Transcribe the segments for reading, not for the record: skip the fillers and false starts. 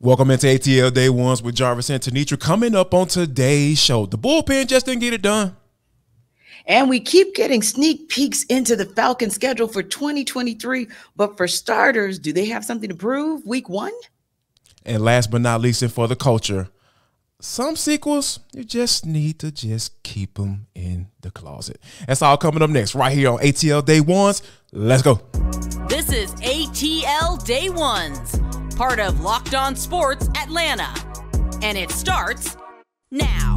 Welcome into ATL Day Ones with Jarvis and Tenitra. Coming up on today's show, the bullpen just didn't get it done. And we keep getting sneak peeks into the Falcons schedule for 2023. But for starters, do they have something to prove week one? And last but not least, and for the culture, some sequels, you just need to just keep them in the closet. That's all coming up next right here on ATL Day Ones. Let's go. This is ATL Day Ones, part of Locked On Sports Atlanta. And it starts now.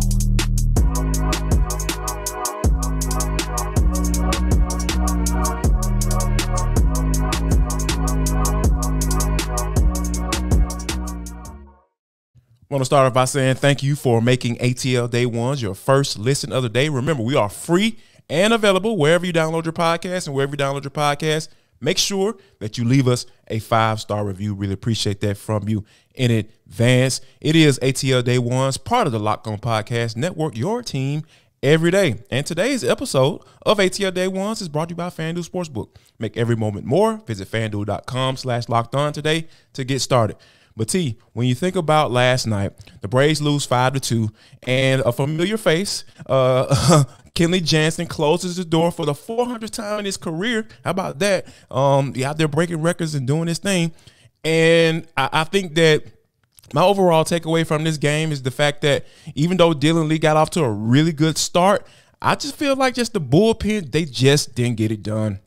I want to start off by saying thank you for making ATL Day Ones your first listen of the day. Remember, we are free and available wherever you download your podcast, and wherever you download your podcast, make sure that you leave us a 5-star review. Really appreciate that from you in advance. It is ATL Day Ones, part of the Locked On Podcast Network, your team every day. And today's episode of ATL Day Ones is brought to you by FanDuel Sportsbook. Make every moment more. Visit FanDuel.com/lockedon today to get started. But T, when you think about last night, the Braves lose 5-2, and a familiar face, Kenley Jansen, closes the door for the 400th time in his career. How about that? He's out there breaking records and doing his thing. And I think that my overall takeaway from this game is the fact that even though Dylan Lee got off to a really good start, I just feel like just the bullpen, they just didn't get it done.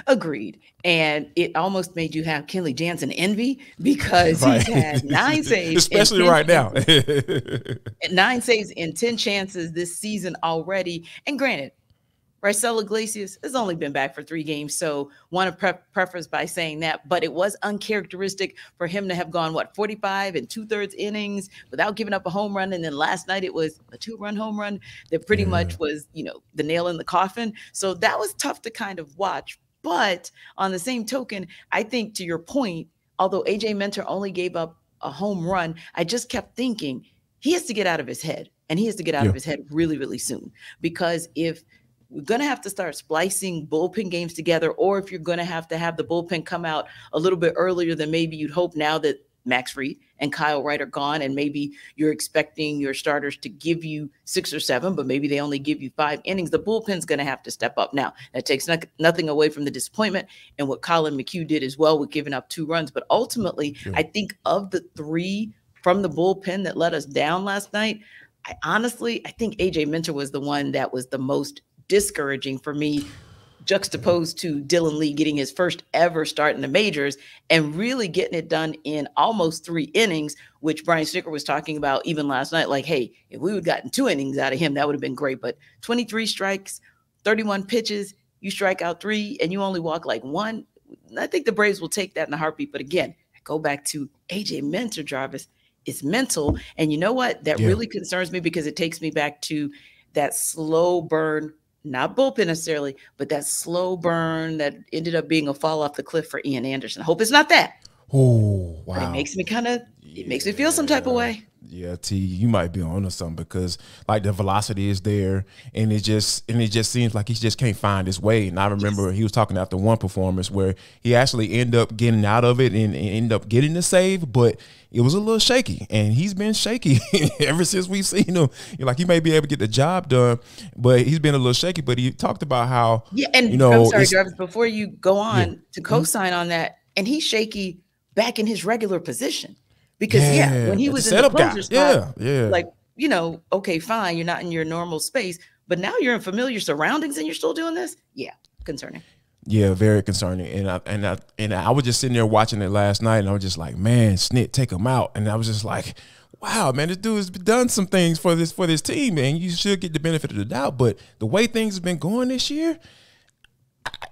Agreed. And it almost made you have Kenley Jansen envy because he's had 9 saves. Especially right now. 9 saves in 10 chances this season already. And granted, Raisel Iglesias has only been back for 3 games, so want to preface by saying that. But it was uncharacteristic for him to have gone, 45 and 2/3 innings without giving up a home run. And then last night it was a 2-run home run that pretty much was, the nail in the coffin. So that was tough to kind of watch. But on the same token, I think to your point, although AJ Minter only gave up a home run, I just kept thinking he has to get out of his head, and he has to get out of his head really, really soon. Because if we're going to have to start splicing bullpen games together, or if you're going to have the bullpen come out a little bit earlier than maybe you'd hope now that Max Fried and Kyle Wright are gone, and maybe you're expecting your starters to give you 6 or 7, but maybe they only give you 5 innings, the bullpen's going to have to step up. Now, that takes nothing away from the disappointment and what Colin McHugh did as well with giving up 2 runs. But ultimately, I think of the 3 from the bullpen that let us down last night, I think AJ Minter was the one that was the most discouraging for me, juxtaposed to Dylan Lee getting his first ever start in the majors and really getting it done in almost 3 innings, which Brian Snitker was talking about even last night. Like, hey, if we would have gotten 2 innings out of him, that would have been great. But 23 strikes, 31 pitches, you strike out 3 and you only walk like 1. I think the Braves will take that in a heartbeat. But again, I go back to AJ Minter, Jarvis. It's mental. And you know what? That really concerns me because it takes me back to that slow burn, not bullpen necessarily, but that slow burn that ended up being a fall off the cliff for Ian Anderson. I hope it's not that. Oh, wow. But it makes me it makes me feel some type of way. Yeah, T, you might be on to something because like the velocity is there, and it just seems like he just can't find his way. And I remember he was talking after one performance where he actually ended up getting out of it and ended up getting the save, but it was a little shaky, and he's been shaky ever since we've seen him. Like he may be able to get the job done, but he's been a little shaky. But he talked about how I'm sorry, Jarvis, before you go on to co-sign on that, and he's shaky back in his regular position. Because, when he was in the closer spot, like, okay, fine, you're not in your normal space, but now you're in familiar surroundings and you're still doing this? Yeah, concerning. Yeah, very concerning. And I was just sitting there watching it last night, and I was just like, man, Snit, take him out. And I was just like, wow, man, this dude has done some things for this team, man. You should get the benefit of the doubt. But the way things have been going this year,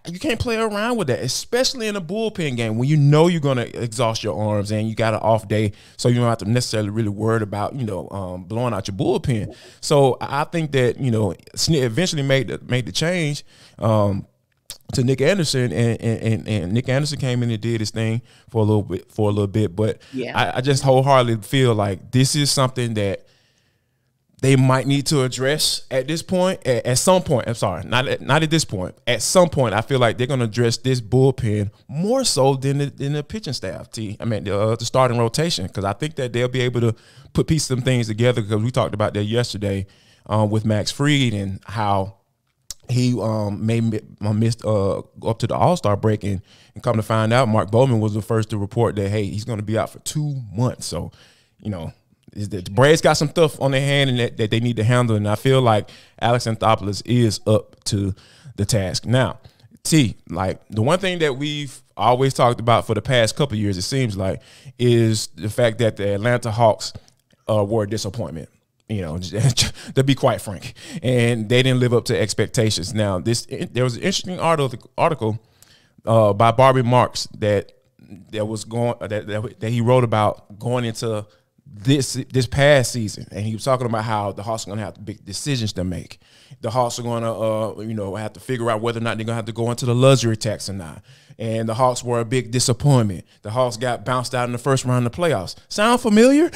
you can't play around with that, especially in a bullpen game when you know you're going to exhaust your arms and you got an off day, so you don't have to necessarily really worry about, blowing out your bullpen. So I think that, Snit eventually made the change to Nick Anderson, and Nick Anderson came in and did his thing for a little bit. But I just wholeheartedly feel like this is something that they might need to address at this point, at some point. I'm sorry, not at this point. At some point, I feel like they're going to address this bullpen more so than the pitching staff. The starting rotation, because I think that they'll be able to put some things together. Because we talked about that yesterday with Max Fried and how he missed up to the All-Star break, and come to find out, Mark Bowman was the first to report that, hey, he's going to be out for 2 months. So, the Braves got some stuff on their hand and that they need to handle, and I feel like Alex Anthopoulos is up to the task. Now, the one thing that we've always talked about for the past couple of years, it seems like, is the fact that the Atlanta Hawks were a disappointment. To be quite frank, and they didn't live up to expectations. Now, there was an interesting article by Barbie Marks that he wrote about going into this past season, and he was talking about how the Hawks are going to have big decisions to make. The Hawks are going to have to figure out whether or not they're going to have to go into the luxury tax or not. And the Hawks were a big disappointment. The Hawks got bounced out in the first round of the playoffs. Sound familiar?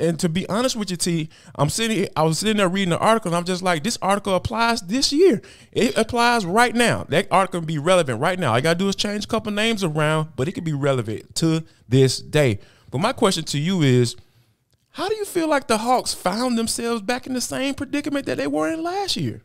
And to be honest with you, T, I was sitting there reading the article, and I'm just like, this article applies this year. It applies right now. That article can be relevant right now. All I got to do is change a couple names around, but it can be relevant to this day. But my question to you is, how do you feel like the Hawks found themselves back in the same predicament that they were in last year?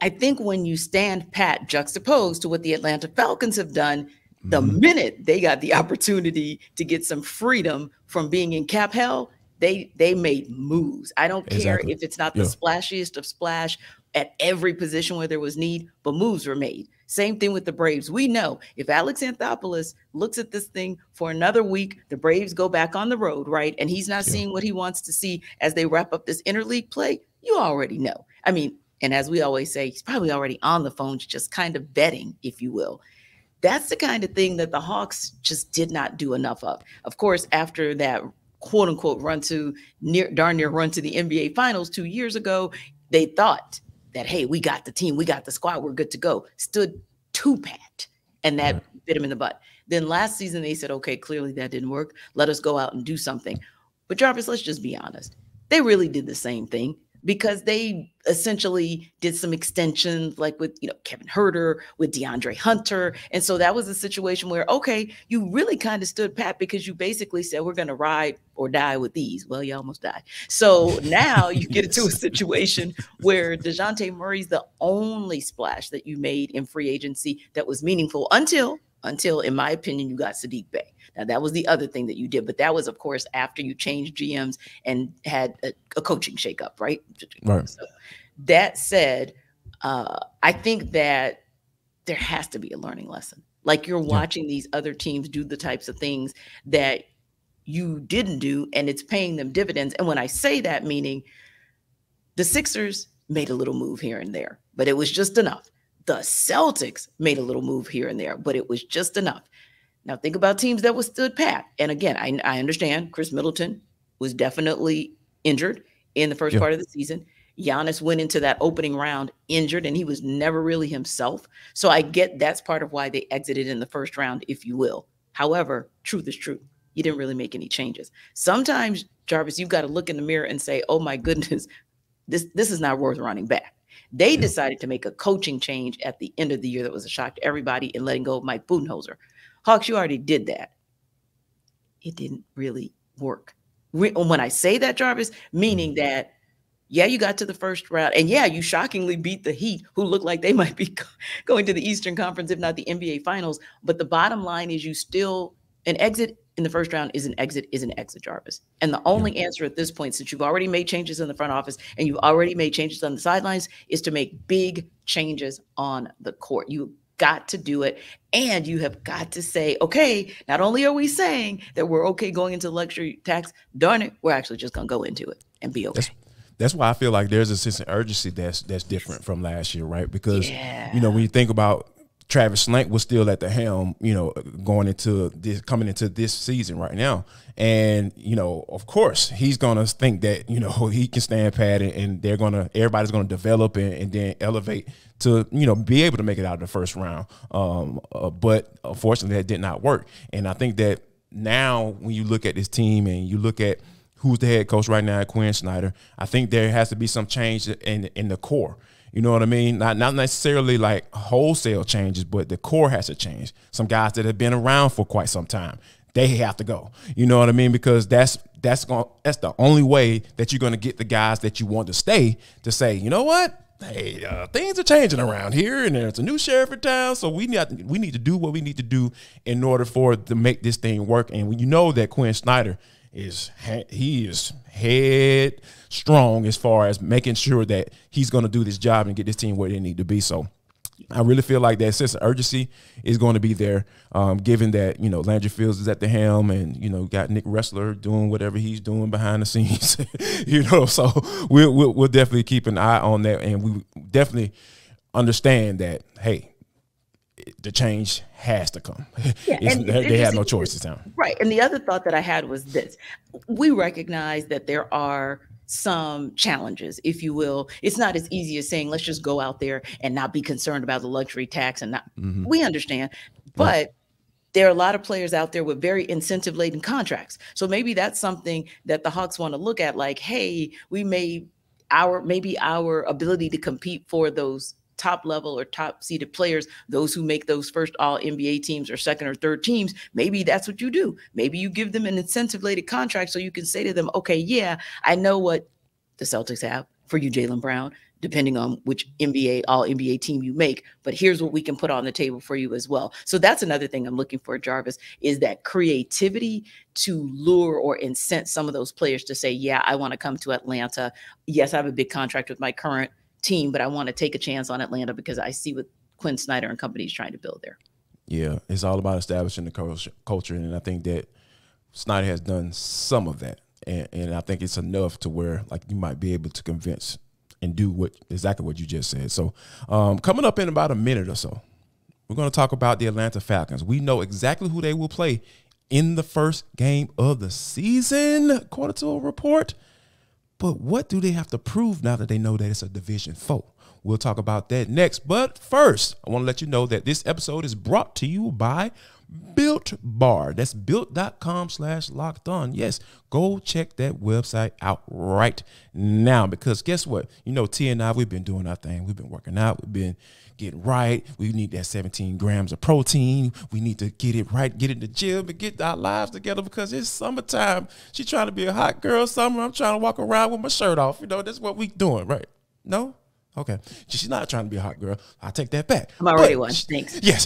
I think when you stand pat juxtaposed to what the Atlanta Falcons have done, the minute they got the opportunity to get some freedom from being in cap hell, they made moves. I don't care if it's not the splashiest of splash at every position where there was need, but moves were made. Same thing with the Braves. We know if Alex Anthopoulos looks at this thing for another week, the Braves go back on the road, right? And he's not seeing what he wants to see as they wrap up this interleague play. You already know. I mean, and as we always say, he's probably already on the phone, just kind of betting, if you will. That's the kind of thing that the Hawks just did not do enough of. Of course, after that quote unquote darn near run to the NBA Finals 2 years ago, they thought that, hey, we got the team, we got the squad, we're good to go. Stood too pat, and that bit him in the butt. Then last season they said, okay, clearly that didn't work. Let us go out and do something. But Jarvis, let's just be honest. They really did the same thing, because they essentially did some extensions like with, Kevin Huerter, with DeAndre Hunter. And so that was a situation where, okay, you really kind of stood pat because you basically said, we're going to ride or die with these. Well, you almost died. So now you get into a situation where DeJounte Murray's the only splash that you made in free agency that was meaningful until, in my opinion, you got Sadiq Bey. Now, that was the other thing that you did, but that was, of course, after you changed GMs and had a coaching shakeup, right? Right. So that said, I think that there has to be a learning lesson. Like, you're watching these other teams do the types of things that you didn't do, and it's paying them dividends. And when I say that, meaning the Sixers made a little move here and there, but it was just enough. The Celtics made a little move here and there, but it was just enough. Now, think about teams that were stood pat. And again, I understand Chris Middleton was definitely injured in the first part of the season. Giannis went into that opening round injured, and he was never really himself. So I get that's part of why they exited in the first round, if you will. However, truth is true. You didn't really make any changes. Sometimes, Jarvis, you've got to look in the mirror and say, oh, my goodness, this is not worth running back. They decided to make a coaching change at the end of the year that was a shock to everybody in letting go of Mike Budenholzer. Hawks, you already did that. It didn't really work. When I say that, Jarvis, meaning that, yeah, you got to the first round, and yeah, you shockingly beat the Heat, who look like they might be going to the Eastern Conference, if not the NBA Finals. But the bottom line is, an exit in the first round is an exit, Jarvis. And the only answer at this point, since you've already made changes in the front office and you've already made changes on the sidelines, is to make big changes on the court. You got to do it. And you have got to say, okay, not only are we saying that we're okay going into luxury tax, darn it, we're actually just going to go into it and be okay. That's why I feel like there's a sense of urgency that's different from last year, right? Because, when you think about Travis Slank was still at the helm, coming into this season right now. And, of course, he's going to think that, he can stand pat and everybody's going to develop and then elevate to, be able to make it out of the first round. But unfortunately, that did not work. And I think that now when you look at this team and you look at who's the head coach right now, Quinn Snyder. I think there has to be some change in the core. You know what I mean? Not necessarily like wholesale changes, but the core has to change. Some guys that have been around for quite some time, they have to go. You know what I mean? Because that's the only way that you're going to get the guys that you want to stay to say, you know what? Hey, things are changing around here, and there's a new sheriff in town, so we need to do what we need to do in order to make this thing work. And when you know that Quinn Snyder is head strong as far as making sure that he's going to do this job and get this team where they need to be. So I really feel like that sense of urgency is going to be there, given that, you know, Landry Fields is at the helm and, you know, got Nick Ressler doing whatever he's doing behind the scenes, you know, so we'll definitely keep an eye on that. And we definitely understand that, hey, the change has to come. Yeah, they have no choice this time. Right. And the other thought that I had was this. We recognize that there are some challenges, if you will. It's not as easy as saying, let's just go out there and not be concerned about the luxury tax and not. We understand. But there are a lot of players out there with very incentive-laden contracts. So maybe that's something that the Hawks want to look at, like, hey, maybe our ability to compete for those top level or top seeded players, those who make those first all NBA teams or second or third teams, maybe that's what you do. Maybe you give them an incentive laden contract so you can say to them, okay, yeah, I know what the Celtics have for you, Jaylen Brown, depending on which all NBA team you make, but here's what we can put on the table for you as well. So that's another thing I'm looking for, Jarvis, is that creativity to lure or incent some of those players to say, yeah, I want to come to Atlanta. Yes, I have a big contract with my current team, but I want to take a chance on Atlanta because I see what Quinn Snyder and company is trying to build there. Yeah, it's all about establishing the culture, and I think that Snyder has done some of that, and I think it's enough to where, like, you might be able to convince and do exactly what you just said. So coming up in about a minute or so, we're going to talk about the Atlanta Falcons. We know exactly who they will play in the first game of the season, according to a report. But what do they have to prove now that they know that it's a division foe? We'll talk about that next. But first, I want to let you know that this episode is brought to you by Built Bar. That's built.com/lockedon. Yes, go check that website out right now, because guess what? You know, T and I, we've been doing our thing. We've been working out. We've been getting right. We need that 17 grams of protein. We need to get it right, get in the gym and get our lives together, because it's summertime. She's trying to be a hot girl summer. I'm trying to walk around with my shirt off. You know, that's what we doing, right? No? Okay. She's not trying to be a hot girl. I'll take that back. I'm already one. Thanks. Yes.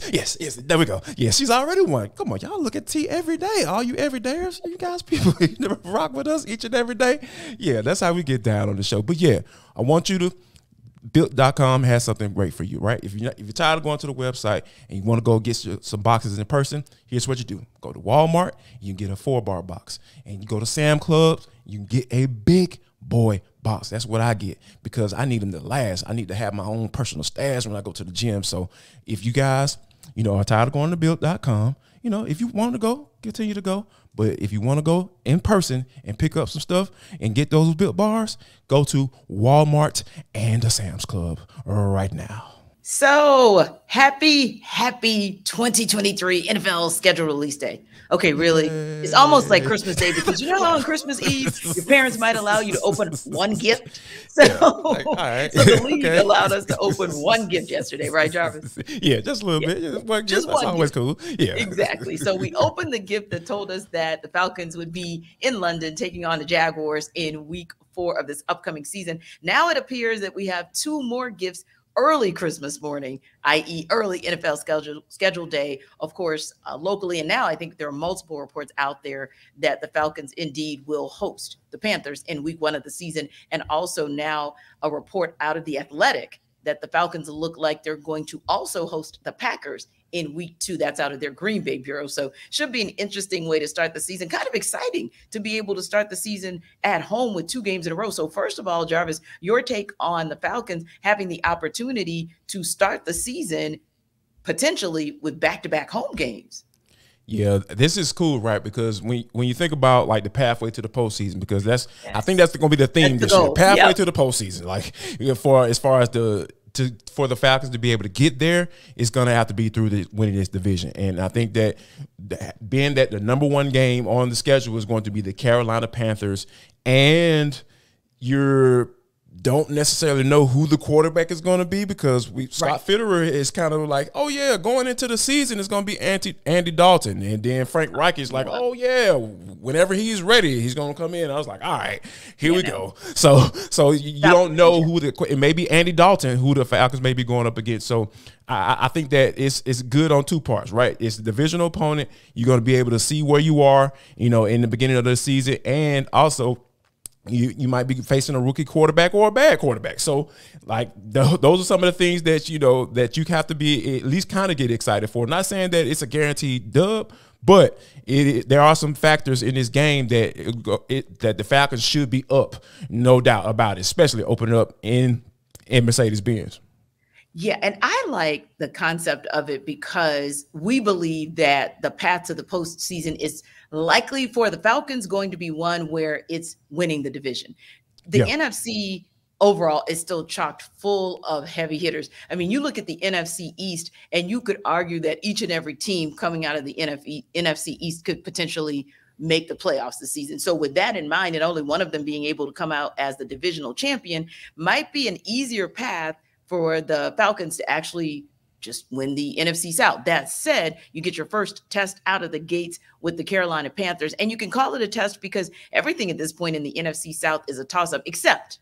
There we go. Yes, she's already one. Come on, y'all look at T every day. All you everydayers, you guys, people, you never rock with us each and every day. Yeah, that's how we get down on the show. But yeah, I want you to, Built.com has something great for you, right? If you're tired of going to the website and you want to go get some boxes in person, here's what you do. Go to Walmart, you can get a 4-bar box. And you go to Sam Clubs, you can get a big boy box. That's what I get, because I need them to last. I need to have my own personal stash when I go to the gym. So if you guys, you know, are tired of going to Built.com, you know, if you want to go, continue to go. But if you want to go in person and pick up some stuff and get those Built Bars, go to Walmart and the Sam's Club right now. So happy 2023 NFL schedule release day. Okay, really? It's almost like Christmas Day, because you know how on Christmas Eve, your parents might allow you to open one gift? So, all right. So the league allowed us to open one gift yesterday, right, Jarvis? Yeah, just a little bit. Just one. That's always cool. Yeah, exactly. So we opened the gift that told us that the Falcons would be in London taking on the Jaguars in week 4 of this upcoming season. Now it appears that we have 2 more gifts early Christmas morning, i.e. early NFL schedule day, of course, locally. And now I think there are multiple reports out there that the Falcons indeed will host the Panthers in week 1 of the season. And also now a report out of The Athletic that the Falcons look like they're going to also host the Packers in week 2. That's out of their Green Bay bureau. So should be an interesting way to start the season. Kind of exciting to be able to start the season at home with 2 games in a row. So first of all, Jarvis, your take on the Falcons having the opportunity to start the season potentially with back-to-back home games. Yeah, this is cool, right? Because when you think about like the pathway to the postseason, because I think that's going to be the theme this year. Pathway to the postseason, like as far as the for the Falcons to be able to get there, it's going to have to be through winning this division. And I think that being that the number one game on the schedule is going to be the Carolina Panthers, and you don't necessarily know who the quarterback is going to be, because Scott Fitterer is kind of like, oh yeah, going into the season it's going to be Andy Dalton, and then Frank Reich is like, oh yeah, whenever he's ready he's going to come in. I was like, all right, here we go. So you don't know who it may be Andy Dalton who the Falcons may be going up against. So I think that it's good on two parts, right? It's the divisional opponent. You're going to be able to see where you are, in the beginning of the season, and also you might be facing a rookie quarterback or a bad quarterback. So, like, those are some of the things that that you have to be at least kind of get excited for. Not saying that it's a guaranteed dub, but there are some factors in this game that the Falcons should be up, no doubt about it, especially opening up in Mercedes-Benz. Yeah, and I like the concept of it because we believe that the path to the postseason is likely for the Falcons going to be one where it's winning the division. The NFC overall is still chocked full of heavy hitters. I mean, you look at the NFC East, and you could argue that each and every team coming out of the NFC East could potentially make the playoffs this season. So with that in mind, and only one of them being able to come out as the divisional champion might be an easier path for the Falcons to actually just win the NFC South. That said, you get your first test out of the gates with the Carolina Panthers, and you can call it a test because everything at this point in the NFC South is a toss-up, except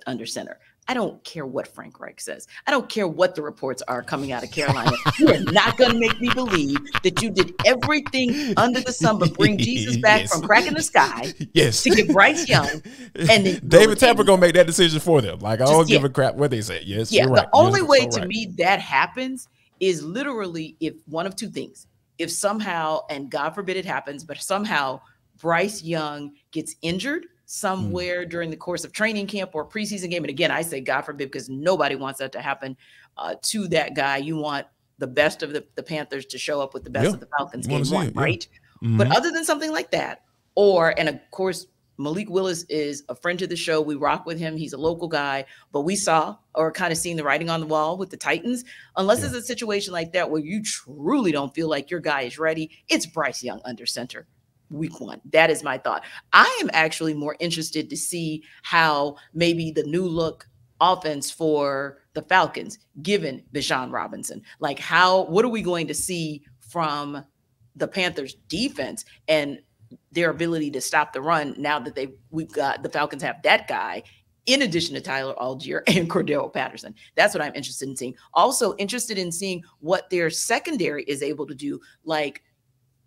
under center. I don't care what Frank Reich says. I don't care what the reports are coming out of Carolina. You are not going to make me believe that you did everything under the sun but bring Jesus back from cracking the sky to get Bryce Young. And then David Tepper going to make that decision for them. Like, I don't give a crap what they say. Yes, you're right. The only way to me that happens is literally if one of two things. If somehow, and God forbid it happens, but somehow Bryce Young gets injured somewhere during the course of training camp or preseason game. And again, I say God forbid because nobody wants that to happen to that guy. You want the best of the Panthers to show up with the best of the Falcons game one, right? But other than something like that, and of course, Malik Willis is a friend to the show. We rock with him. He's a local guy, but we saw or kind of seen the writing on the wall with the Titans. Unless it's a situation like that where you truly don't feel like your guy is ready, it's Bryce Young under center. Week one. That is my thought. I am actually more interested to see how maybe the new look offense for the Falcons, given Bijan Robinson, like what are we going to see from the Panthers defense and their ability to stop the run now that the Falcons have that guy in addition to Tyler Algier and Cordero Patterson. That's what I'm interested in seeing. Also interested in seeing what their secondary is able to do, like,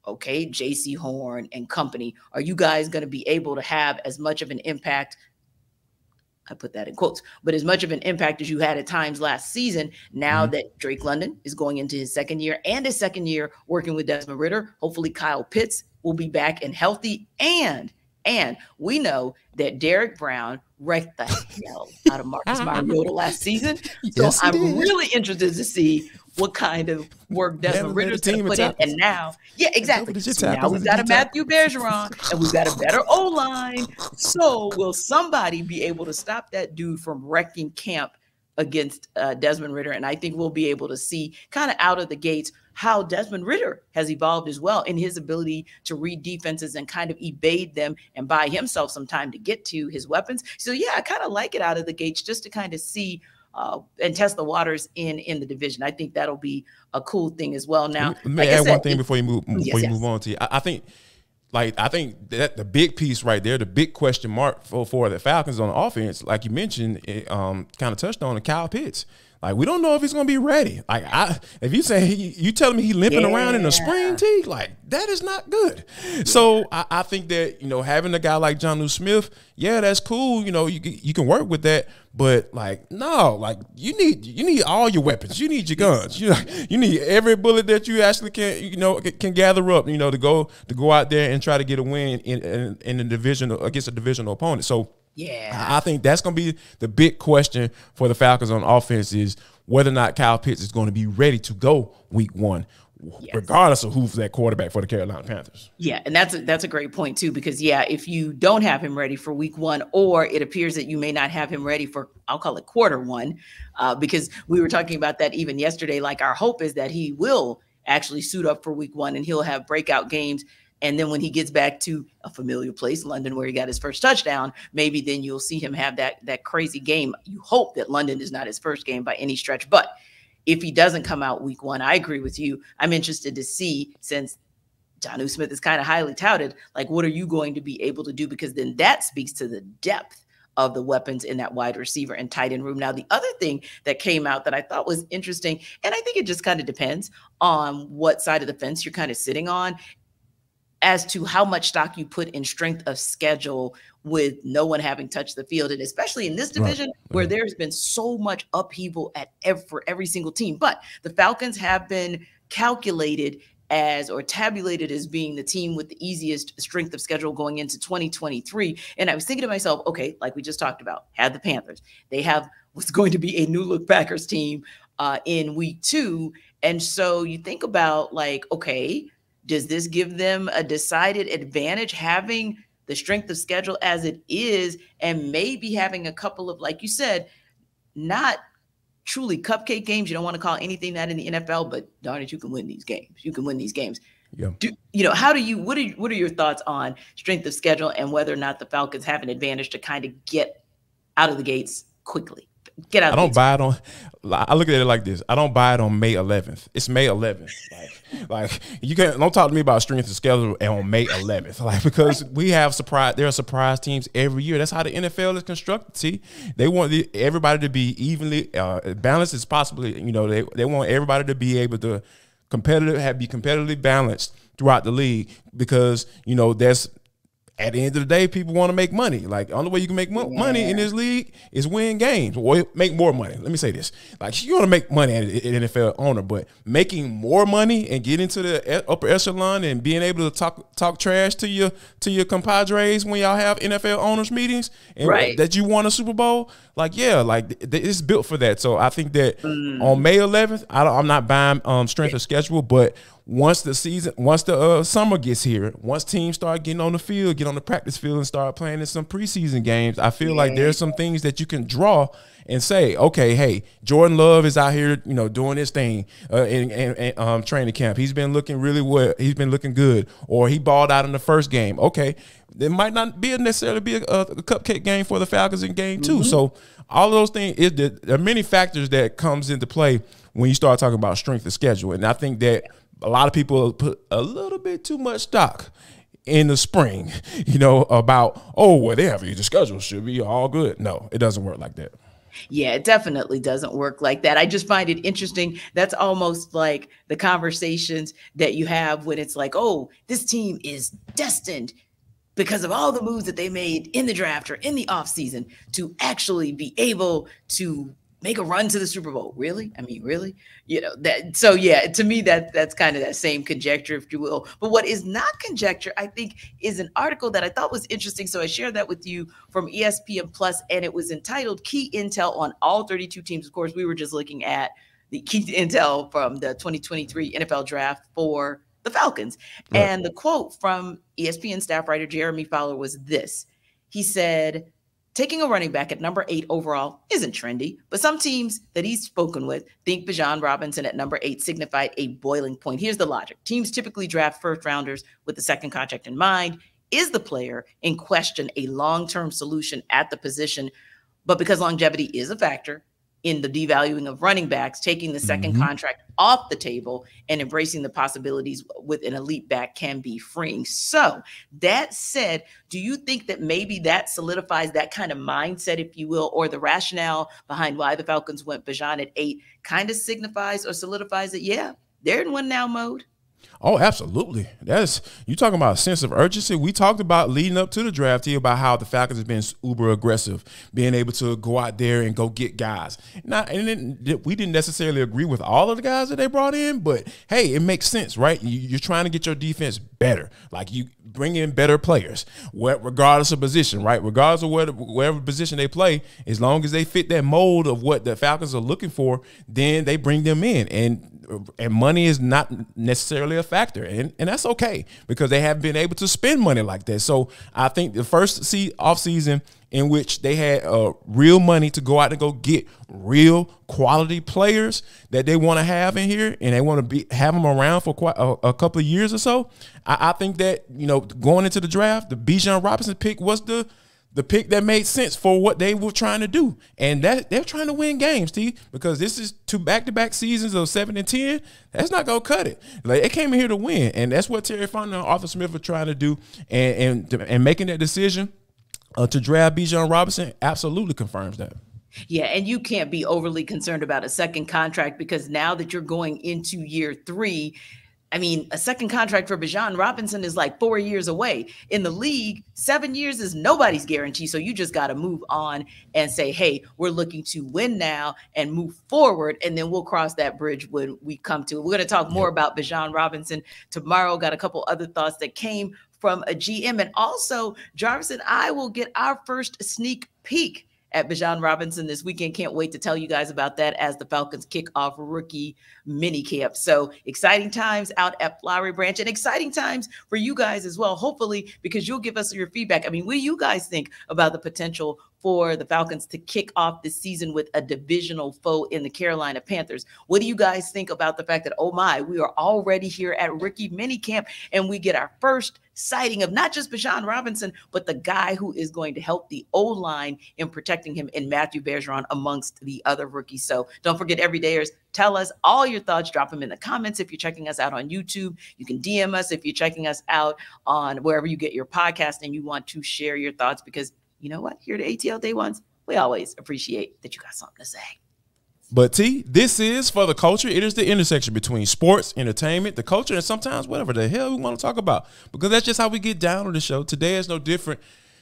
okay, J.C. Horn and company, are you guys going to be able to have as much of an impact? I put that in quotes, but as much of an impact as you had at times last season, now that Drake London is going into his second year working with Desmond Ridder. Hopefully Kyle Pitts will be back and healthy. And we know that Derek Brown wrecked the hell out of Marcus Mariota last season. So I'm really interested to see what kind of work Desmond Ridder's going to put in. And now, exactly. So now we've got a Matthew Bergeron and we've got a better O-line. So will somebody be able to stop that dude from wrecking camp against Desmond Ridder? And I think we'll be able to see kind of out of the gates how Desmond Ridder has evolved as well in his ability to read defenses and kind of evade them and buy himself some time to get to his weapons. So I kind of like it out of the gates just to kind of see and test the waters in the division. I think that'll be a cool thing as well. Now, let me add one thing before you move on to you. I think that the big piece right there, the big question mark for the Falcons on the offense, like you mentioned, kind of touched on, Kyle Pitts. Like, we don't know if he's going to be ready. Like, if you say you telling me he limping around in the spring tee, like, that is not good. So I think that, having a guy like Jonnu Smith, that's cool. You can work with that, but like, no, like you need all your weapons. You need your guns. You need every bullet that you actually can gather up. To go out there and try to get a win in the division against a divisional opponent. So. I think that's going to be the big question for the Falcons on offense is whether or not Kyle Pitts is going to be ready to go week one. Yes. regardless of who's that quarterback for the Carolina Panthers. Yeah, and that's a great point too, because if you don't have him ready for week 1, or it appears that you may not have him ready for, I'll call it quarter 1, because we were talking about that even yesterday. Like, our hope is that he will actually suit up for week 1 and he'll have breakout games. And then when he gets back to a familiar place, London, where he got his first touchdown, maybe then you'll see him have that crazy game. You hope that London is not his first game by any stretch. But if he doesn't come out week 1, I agree with you. I'm interested to see, since Jonnu Smith is kind of highly touted, like, what are you going to be able to do? Because then that speaks to the depth of the weapons in that wide receiver and tight end room. Now, the other thing that came out that I thought was interesting, and I think it just kind of depends on what side of the fence you're kind of sitting on, as to how much stock you put in strength of schedule with no one having touched the field. And especially in this division, where there's been so much upheaval for every single team. But the Falcons have been calculated as, or tabulated as, being the team with the easiest strength of schedule going into 2023. And I was thinking to myself, okay, like we just talked about, had the Panthers. They have what's going to be a new look Packers team in week 2. And so you think about, like, okay, does this give them a decided advantage, having the strength of schedule as it is, and maybe having a couple of, like you said, not truly cupcake games? You don't want to call anything that in the NFL, but darn it, you can win these games. You can win these games. Yeah. What are your thoughts on strength of schedule and whether or not the Falcons have an advantage to kind of get out of the gates quickly? I look at it like this. I don't buy it on May 11th. It's May 11th. Like you don't talk to me about strength of schedule on May 11th. Like, because we have there are surprise teams every year. That's how the NFL is constructed. See, they want everybody to be evenly balanced as possible. They want everybody to be able to be competitively balanced throughout the league, because that's, at the end of the day, people want to make money. Like, the only way you can make money in this league is win games, or make more money. Let me say this. Like, you want to make money as an NFL owner, but making more money and getting to the upper echelon and being able to talk trash to your compadres when y'all have NFL owners meetings, and that you won a Super Bowl, it's built for that. So I think that on May 11th, I'm not buying strength of schedule, but once the summer gets here, once teams start getting on the field, get on the practice field, and start playing in some preseason games, I feel like there's some things that you can draw and say, okay, hey, Jordan Love is out here, doing his thing in training camp. He's been looking really well. He's been looking good, or he balled out in the first game. Okay, it might not necessarily be a cupcake game for the Falcons in game 2. So all of those things, there are many factors that comes into play when you start talking about strength of schedule, and I think that a lot of people put a little bit too much stock in the spring, about, they have the schedule should be all good. No, it doesn't work like that. Yeah, it definitely doesn't work like that. I just find it interesting. That's almost like the conversations that you have when it's like, oh, this team is destined, because of all the moves that they made in the draft or in the offseason, to actually be able to make a run to the Super Bowl. Really? I mean, really? That. So yeah, to me, that's kind of that same conjecture, if you will. But what is not conjecture, I think, is an article that I thought was interesting. So I shared that with you from ESPN Plus, and it was entitled Key Intel on All 32 Teams. Of course, we were just looking at the key intel from the 2023 NFL Draft for the Falcons. Right. And the quote from ESPN staff writer Jeremy Fowler was this. He said, taking a running back at number 8 overall isn't trendy, but some teams that he's spoken with think Bijan Robinson at number 8 signified a boiling point. Here's the logic. Teams typically draft first rounders with the second contract in mind. Is the player in question a long-term solution at the position? But because longevity is a factor in the devaluing of running backs, taking the second contract off the table and embracing the possibilities with an elite back can be freeing. So that said, do you think that maybe that solidifies that kind of mindset, if you will, or the rationale behind why the Falcons went Bijan at 8 kind of signifies or solidifies that, yeah, they're in win now mode? Oh, absolutely. That's you talking about a sense of urgency. We talked about leading up to the draft here about how the Falcons have been uber aggressive, being able to go out there and go get guys. We didn't necessarily agree with all of the guys that they brought in, but hey, it makes sense, right? You're trying to get your defense better. Like you bring in better players, regardless of position, right? Regardless of whatever position they play, as long as they fit that mold of what the Falcons are looking for, then they bring them in. And money is not necessarily a factor, and that's okay because they haven't been able to spend money like that. So I think the first offseason in which they had real money to go out and go get real quality players that they want to have in here, and they want to have them around for quite a couple of years or so. I think that, you know, going into the draft, the Bijan Robinson pick was the pick that made sense for what they were trying to do. And that they're trying to win games, T, because this is 2 back-to-back seasons of 7-10. That's not going to cut it. Like, they came in here to win, and that's what Terry Fontenot and Arthur Smith are trying to do. And making that decision to draft Bijan Robinson absolutely confirms that. Yeah, and you can't be overly concerned about a second contract because now that you're going into year 3, I mean, a second contract for Bijan Robinson is like 4 years away. In the league, 7 years is nobody's guarantee. So you just got to move on and say, hey, we're looking to win now and move forward. And then we'll cross that bridge when we come to it. We're going to talk more about Bijan Robinson tomorrow. Got a couple other thoughts that came from a GM. And also, Jarvis and I will get our first sneak peek at Bijan Robinson this weekend. Can't wait to tell you guys about that as the Falcons kick off rookie minicamp. So exciting times out at Flowery Branch, and exciting times for you guys as well, hopefully, because you'll give us your feedback. I mean, what do you guys think about the potential for the Falcons to kick off this season with a divisional foe in the Carolina Panthers? What do you guys think about the fact that, oh my, we are already here at rookie minicamp and we get our first sighting of not just Bijan Robinson, but the guy who is going to help the O-line in protecting him in Matthew Bergeron amongst the other rookies. So don't forget, everydayers, tell us all your thoughts. Drop them in the comments if you're checking us out on YouTube. You can DM us if you're checking us out on wherever you get your podcast and you want to share your thoughts, because you know what? Here at ATL Day Ones, we always appreciate that you got something to say. But T, this is for the culture. It is the intersection between sports, entertainment, the culture, and sometimes whatever the hell we want to talk about, because that's just how we get down on the show. Today is no different.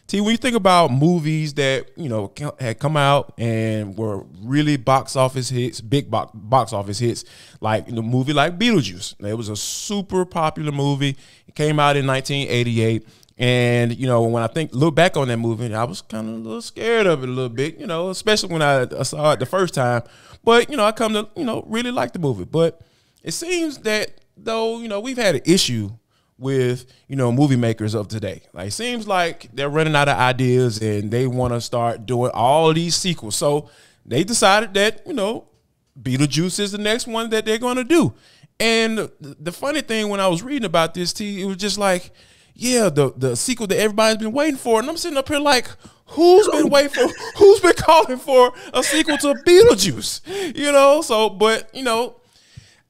T, when you think about movies that, you know, had come out and were really box office hits, big box office hits, like the movie like Beetlejuice. It was a super popular movie. It came out in 1988. And, you know, when I look back on that movie, I was kind of a little scared of it a little bit, you know, especially when I saw it the first time. But, you know, I come to, you know, really like the movie. But it seems that, though, you know, we've had an issue with, you know, movie makers of today. Like, it seems like they're running out of ideas and they want to start doing all these sequels. So they decided that, you know, Beetlejuice is the next one that they're going to do. And the funny thing when I was reading about this, T, it was just like, yeah, the sequel that everybody's been waiting for. And I'm sitting up here like, who's been calling for a sequel to Beetlejuice? You know, so, but, you know,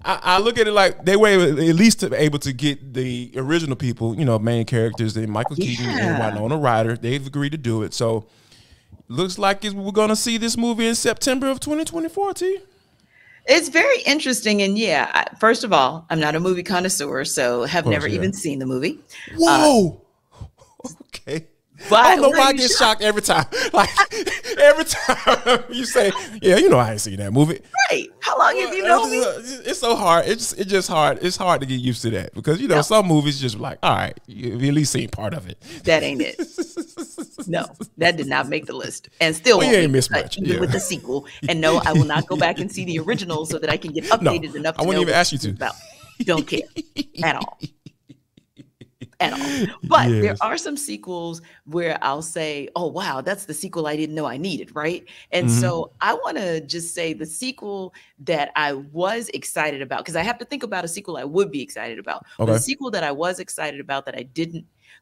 I look at it like they were at least able to get the original people, you know, main characters, and Michael Keaton and Winona Ryder. They've agreed to do it. So looks like we're going to see this movie in September of 2024, T. It's very interesting. And yeah, first of all, I'm not a movie connoisseur, so have never even seen the movie. Whoa. Okay. But I don't know why I get shocked every time. Like, every time you say, yeah, you know, I ain't seen that movie. Right. How long have you known me? It's so hard. It's just hard. It's hard to get used to that because, you know, some movies just like, all right, you've at least seen part of it. That ain't it. No, that did not make the list. And still you ain't missed much. Even with the sequel. And no, I will not go back and see the original so that I can get updated enough to I wouldn't know even ask you to. About. Don't care at all. At all. But there are some sequels where I'll say, oh, wow, that's the sequel I didn't know I needed, right? And so I want to just say the sequel that I was excited about, because I have to think about a sequel I would be excited about. Okay. The sequel that I was excited about that I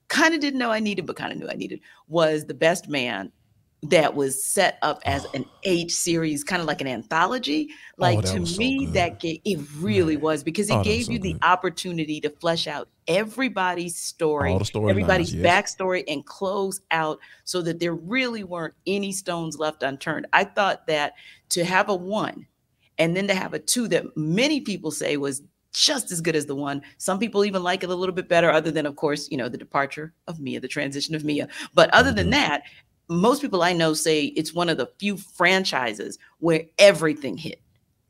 kind of didn't know I needed, but kind of knew I needed, was The Best Man, that was set up as an 8 series, kind of like an anthology. Like, to me, it really was, because it gave you the opportunity to flesh out everybody's story, everybody's backstory, and close out so that there really weren't any stones left unturned. I thought that to have a 1 and then to have a 2 that many people say was just as good as the one. Some people even like it a little bit better, other than, of course, the departure of Mia, the transition of Mia. But other than that, most people I know say it's one of the few franchises where everything hit.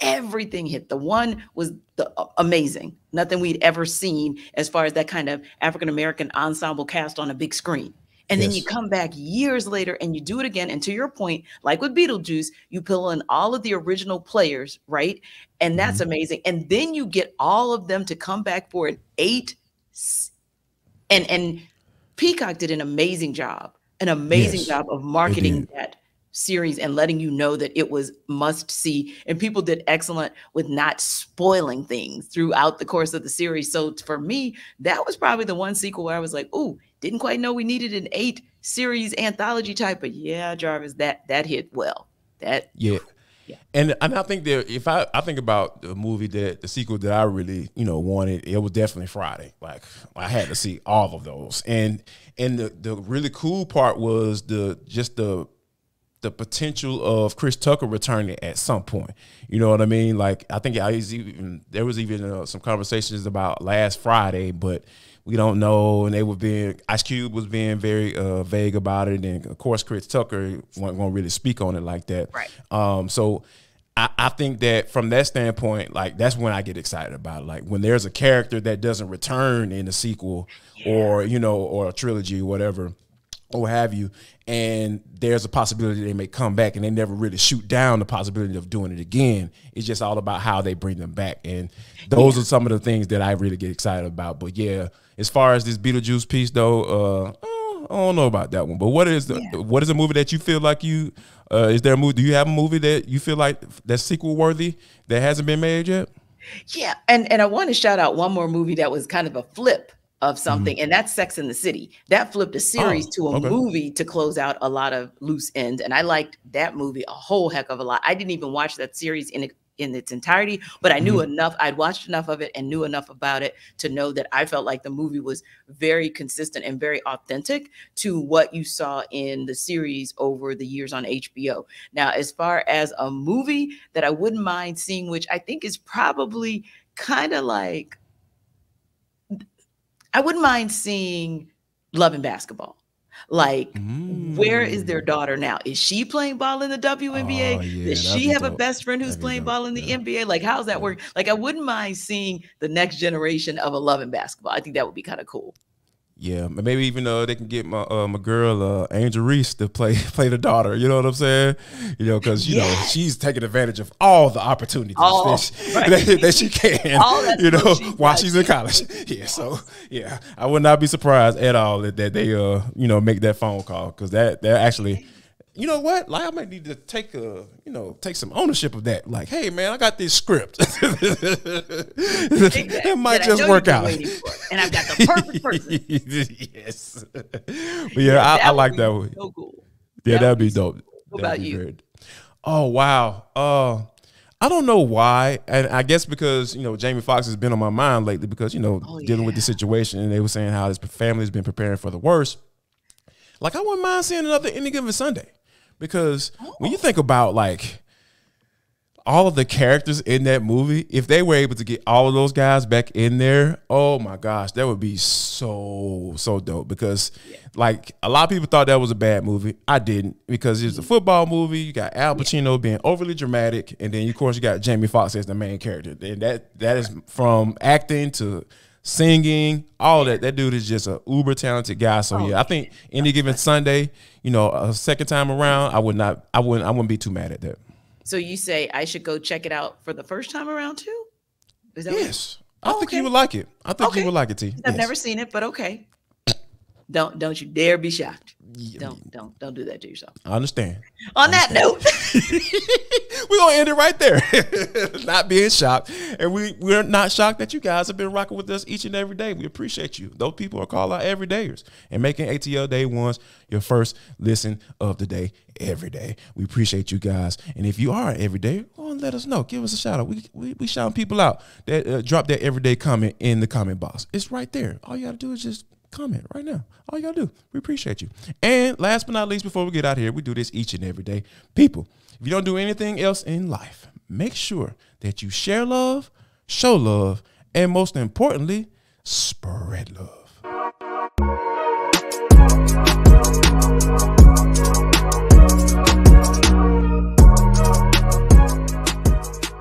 Everything hit. The one was amazing. Nothing we'd ever seen as far as that kind of African-American ensemble cast on a big screen. And then you come back years later and you do it again. And to your point, like with Beetlejuice, you pull in all of the original players, right? And that's amazing. And then you get all of them to come back for an 8. And Peacock did an amazing job of marketing that series and letting you know that it was must see. And people did excellent with not spoiling things throughout the course of the series. So for me, that was probably the one sequel where I was like, "Ooh, didn't quite know we needed an 8 series anthology type." But yeah, Jarvis, that hit well. And I think that if I think about the movie, that the sequel that I really wanted, it was definitely Friday. Like, I had to see all of those. And the really cool part was the potential of Chris Tucker returning at some point. You know what I mean? Like, I think there was even some conversations about last Friday, but we don't know. And Ice Cube was being very vague about it. And of course, Chris Tucker wasn't going to really speak on it like that. Right. So I think that from that standpoint, like, that's when I get excited about it. Like, when there's a character that doesn't return in the sequel or a trilogy or whatever, or have you, and there's a possibility they may come back, and they never really shoot down the possibility of doing it again. It's just all about how they bring them back. And those are some of the things that I really get excited about. But yeah, as far as this Beetlejuice piece though, I don't know about that one. But what is a movie that you feel like is there a movie? Do you have a movie that you feel like that's sequel worthy that hasn't been made yet? Yeah. And I want to shout out one more movie that was kind of a flip of something, and that's Sex and the City. That flipped a series to a movie to close out a lot of loose ends, and I liked that movie a whole heck of a lot. I didn't even watch that series in its entirety, but I knew enough. I'd watched enough of it and knew enough about it to know that I felt like the movie was very consistent and very authentic to what you saw in the series over the years on HBO. Now, as far as a movie that I wouldn't mind seeing, which I think is probably kind of like, I wouldn't mind seeing Love and Basketball. Like, where is their daughter now? Is she playing ball in the WNBA? Oh, yeah, Does she have a best friend who's playing ball in the NBA? Like, how's that work? Like, I wouldn't mind seeing the next generation of a Love and Basketball. I think that would be kind of cool. Yeah, maybe even they can get my girl Angel Reese to play the daughter. You know what I'm saying? Because she's taking advantage of all the opportunities that she can. While she's in college. Yeah, so yeah, I would not be surprised at all that they make that phone call, because they're actually. You know what? Like, I might need to take some ownership of that. Like, hey man, I got this script. It might just work out. And I've got the perfect person. Yes. But yeah, I like that one. So cool. Yeah, that'd be dope. What about you? Great. Oh wow. I don't know why, and I guess because Jamie Foxx has been on my mind lately, because dealing with the situation, and they were saying how his family has been preparing for the worst. Like, I wouldn't mind seeing another Any Given Sunday, because when you think about like all of the characters in that movie, if they were able to get all of those guys back in there, oh my gosh, that would be so dope. Because like, a lot of people thought that was a bad movie. I didn't, because it's a football movie. You got Al Pacino being overly dramatic, and then of course you got Jamie Foxx as the main character, and that is from acting to singing, all that. That dude is just a uber talented guy. So yeah, I think Any Given Sunday, a second time around, I wouldn't be too mad at that. So you say I should go check it out for the first time around too? Is that yes. I think you would like it. I think you would like it, T. I've never seen it, but okay. Don't you dare be shocked. Don't do that to yourself. I understand. On that note, we're gonna end it right there. Not being shocked, and we're not shocked that you guys have been rocking with us each and every day. We appreciate you. Those people are called our everydayers, and making ATL Day Ones your first listen of the day every day. We appreciate you guys, and if you are an everyday, go and let us know. Give us a shout out. We shouting people out that drop that everyday comment in the comment box. It's right there. All you gotta do is just comment right now. All you gotta do. We appreciate you. And last but not least, before we get out of here, we do this each and every day. People, if you don't do anything else in life, make sure that you share love, show love, And most importantly, spread love.